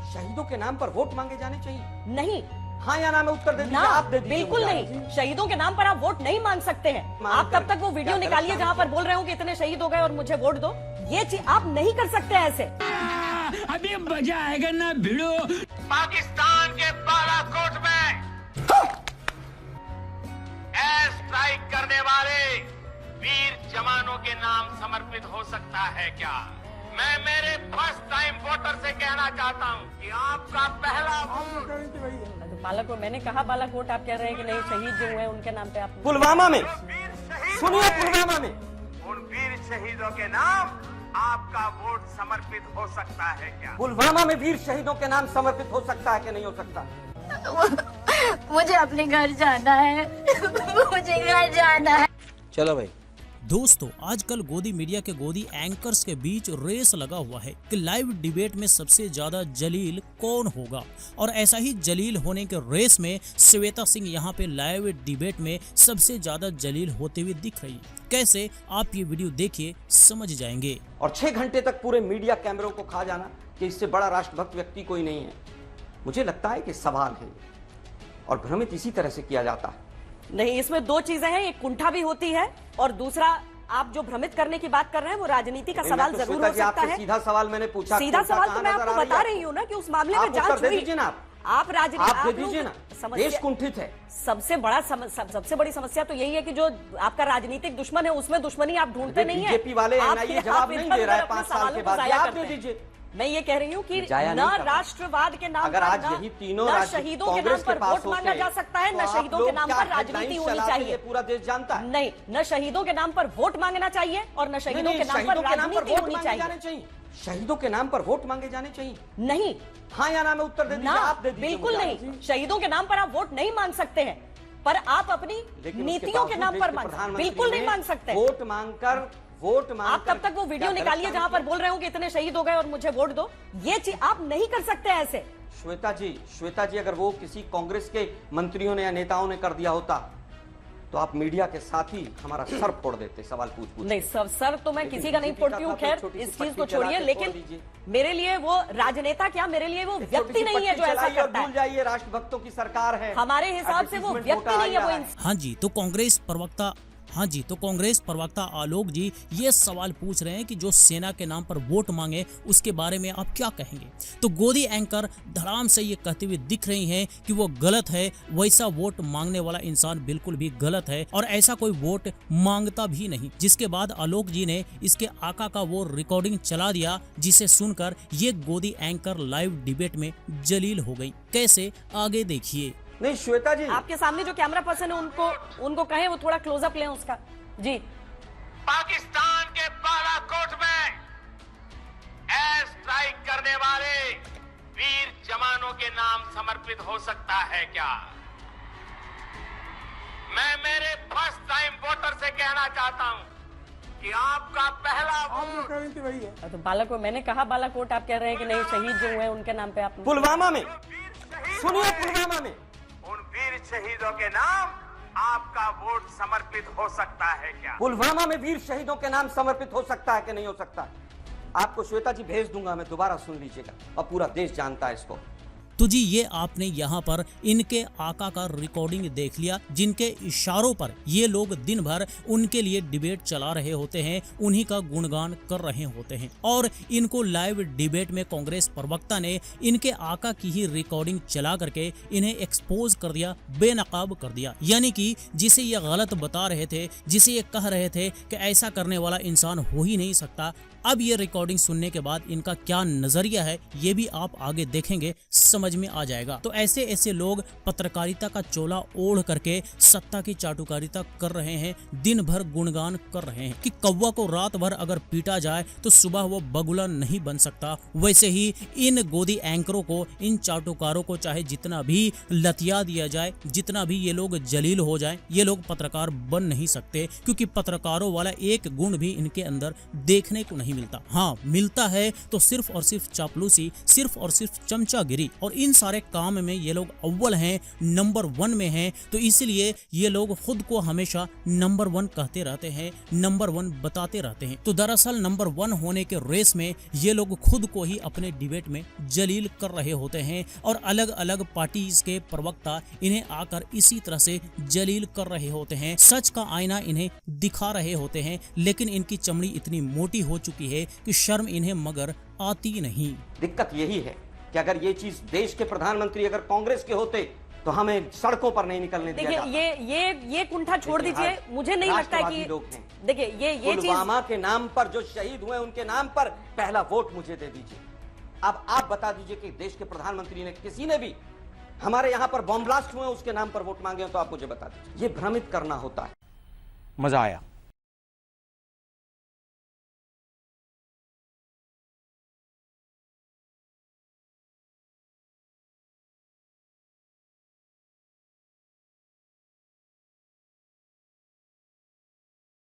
शहीदों के नाम पर वोट मांगे जाने चाहिए? नहीं, हाँ या ना में उत्तर दे दीजिए, ना, आप दे दीजिए। बिल्कुल नहीं। शहीदों के नाम पर आप वोट नहीं मांग सकते हैं। आप तब तक वो वीडियो निकालिए जहां पर बोल रहे हो कि इतने शहीद हो गए और मुझे वोट दो। ये चीज आप नहीं कर सकते ऐसे। अभी मजा आएगा ना भिड़ो। पाकिस्तान के बालाकोट में एयर स्ट्राइक करने वाले वीर जवानों के नाम समर्पित हो सकता है क्या? मैं मेरे फर्स्ट टाइम वोटर से कहना चाहता हूं कि आपका पहला वोट बालाकोट, मैंने कहा बालाकोट, आप कह रहे हैं कि नहीं, शहीद जो हुए उनके नाम पे आप। पुलवामा में वीर शहीद सुनिए, पुलवामा में उन वीर शहीदों के नाम आपका वोट समर्पित हो सकता है क्या? पुलवामा में वीर शहीदों के नाम समर्पित हो सकता है कि नहीं हो सकता? मुझे अपने घर जाना है। मुझे घर जाना है। चलो भाई। दोस्तों, आजकल गोदी मीडिया के गोदी एंकर्स के बीच रेस लगा हुआ है कि लाइव डिबेट में सबसे ज्यादा जलील कौन होगा, और ऐसा ही जलील होने के रेस में श्वेता सिंह यहाँ पे लाइव डिबेट में सबसे ज्यादा जलील होते हुए दिख रही है। कैसे, आप ये वीडियो देखिए समझ जाएंगे। और 6 घंटे तक पूरे मीडिया कैमरों को खा जाना कि इससे बड़ा राष्ट्रभक्त व्यक्ति कोई नहीं है, मुझे लगता है कि सवाल है और भ्रमित इसी तरह से किया जाता है। नहीं, इसमें दो चीजें हैं, एक कुंठा भी होती है और दूसरा आप जो भ्रमित करने की बात कर रहे हैं वो राजनीति का सवाल जरूर हो सकता है। सीधा सवाल मैंने पूछा, सीधा सवाल तो मैं आपको बता रही हूँ ना कि उस मामले में जांच हुई। आप दे दीजिए ना, देश कुंठित है। सबसे बड़ी समस्या तो यही है कि जो आपका राजनीतिक दुश्मन है उसमें दुश्मनी आप ढूंढते नहीं है। बीजेपी वाले एनआईए जवाब नहीं दे रहा है 5 साल के बाद, आप दे दीजिए। मैं ये कह रही हूँ कि न राष्ट्रवाद के नाम अगर पर आज यही तीनों न शहीदों के नाम पर वोट मांगा जा सकता है, न शहीदों के नाम पर राजनीति होनी चाहिए। पूरा देश जानता है। नहीं, न शहीदों के नाम पर वोट मांगना चाहिए और न शहीदों के नाम पर राजनीति होनी चाहिए। शहीदों के नाम पर वोट मांगे जाने चाहिए? नहीं, हाँ या ना में उत्तर दे दीजिए, आप दे दीजिए। बिल्कुल नहीं। शहीदों के नाम पर आप वोट नहीं मांग सकते हैं, पर आप अपनी नीतियों के नाम पर बिल्कुल नहीं मांग सकते। वोट मांगकर आप तब तक वो वीडियो निकालिए जहां पर बोल रहे हो कि इतने शहीद हो गए और मुझे वोट दो। ये चीज आप नहीं कर सकते ऐसे। श्वेता जी, अगर वो किसी कांग्रेस के मंत्रियों ने या नेताओं ने कर दिया होता तो आप मीडिया के साथ ही हमारा सर फोड़ देते सवाल पूछ। नहीं, सर तो मैं किसी का नहीं फोड़ती हूँ, खैर इस चीज को छोड़िए। लेकिन मेरे लिए वो राजनेता क्या, मेरे लिए वो व्यक्ति नहीं है जो ऐसा करता है। भूल जाइए, राष्ट्रभक्तों की सरकार है, हमारे हिसाब से वो व्यक्ति नहीं है, वो। हाँ जी, तो कांग्रेस प्रवक्ता आलोक जी ये सवाल पूछ रहे हैं कि जो सेना के नाम पर वोट मांगे उसके बारे में आप क्या कहेंगे। तो गोदी एंकर धड़ाम से ये कहते हुए दिख रही हैं कि वो गलत है, वैसा वोट मांगने वाला इंसान बिल्कुल भी गलत है और ऐसा कोई वोट मांगता भी नहीं। जिसके बाद आलोक जी ने इसके आका का वो रिकॉर्डिंग चला दिया, जिसे सुनकर ये गोदी एंकर लाइव डिबेट में जलील हो गई। कैसे, आगे देखिए। नहीं श्वेता जी, आपके सामने जो कैमरा पर्सन है उनको कहें वो थोड़ा क्लोजअप लें उसका। जी, पाकिस्तान के बालाकोट में एयर स्ट्राइक करने वाले वीर जवानों के नाम समर्पित हो सकता है क्या? मैं मेरे फर्स्ट टाइम वोटर से कहना चाहता हूं कि आपका पहला वोट। तो बालाकोट, मैंने कहा बालाकोट, आप कह रहे हैं कि नहीं, शहीद जो हुए उनके नाम पे आप। पुलवामा में सुनिए, पुलवामा में उन वीर शहीदों के नाम आपका वोट समर्पित हो सकता है क्या? पुलवामा में वीर शहीदों के नाम समर्पित हो सकता है कि नहीं हो सकता? आपको श्वेता जी भेज दूंगा, मैं दोबारा सुन लीजिएगा, और पूरा देश जानता है इसको। तो जी ये आपने यहाँ पर इनके आका का रिकॉर्डिंग देख लिया, जिनके इशारों पर ये लोग दिन भर उनके लिए डिबेट चला रहे होते हैं, उन्हीं का गुणगान कर रहे होते हैं। और इनको लाइव डिबेट में कांग्रेस प्रवक्ता ने इनके आका की ही रिकॉर्डिंग चला करके इन्हें एक्सपोज कर दिया, बेनकाब कर दिया। यानी कि जिसे ये गलत बता रहे थे, जिसे ये कह रहे थे कि ऐसा करने वाला इंसान हो ही नहीं सकता, अब ये रिकॉर्डिंग सुनने के बाद इनका क्या नजरिया है ये भी आप आगे देखेंगे, समझ में आ जाएगा। तो ऐसे ऐसे लोग पत्रकारिता का चोला ओढ़ करके सत्ता की चाटुकारिता कर रहे हैं, दिन भर गुणगान कर रहे हैं कि कौवा को रात भर अगर पीटा जाए तो सुबह वो बगुला नहीं बन सकता। वैसे ही इन गोदी एंकरों को, इन चाटुकारों को चाहे जितना भी लतिया दिया जाए, जितना भी ये लोग जलील हो जाए, ये लोग पत्रकार बन नहीं सकते, क्योंकि पत्रकारों वाला एक गुण भी इनके अंदर देखने को नहीं मिलता। हाँ, मिलता है तो सिर्फ और सिर्फ चापलूसी, सिर्फ और सिर्फ चमचागिरी, और इन सारे काम में ये लोग अव्वल हैं, नंबर 1 में हैं, तो इसलिए ये लोग खुद को हमेशा नंबर 1 कहते रहते हैं, नंबर 1 बताते रहते हैं। तो दरअसल नंबर 1 होने के रेस में ये लोग खुद को ही अपने डिबेट में जलील कर रहे होते हैं और अलग अलग पार्टीज के प्रवक्ता इन्हें आकर इसी तरह से जलील कर रहे होते हैं, सच का आईना इन्हें दिखा रहे होते हैं, लेकिन इनकी चमड़ी इतनी मोटी हो चुकी है कि शर्म इन्हें मगर आती नहीं। दिक्कत यही है कि अगर ये चीज देश के प्रधानमंत्री अगर कांग्रेस के होते तो हमें सड़कों पर नहीं निकलने दिया जाता। देखिए ये कुंठा छोड़ दीजिए, मुझे नहीं लगता है कि लोग हैं। देखिए ये चीज पुलवामा के नाम पर जो शहीद हुए उनके नाम पर पहला वोट मुझे दे दीजिए। अब आप बता दीजिए कि देश के प्रधानमंत्री ने किसी ने भी हमारे यहां पर बॉम्ब ब्लास्ट हुए उसके नाम पर वोट मांगे तो आप मुझे बता दीजिए। ये भ्रमित करना होता है। मजा आया।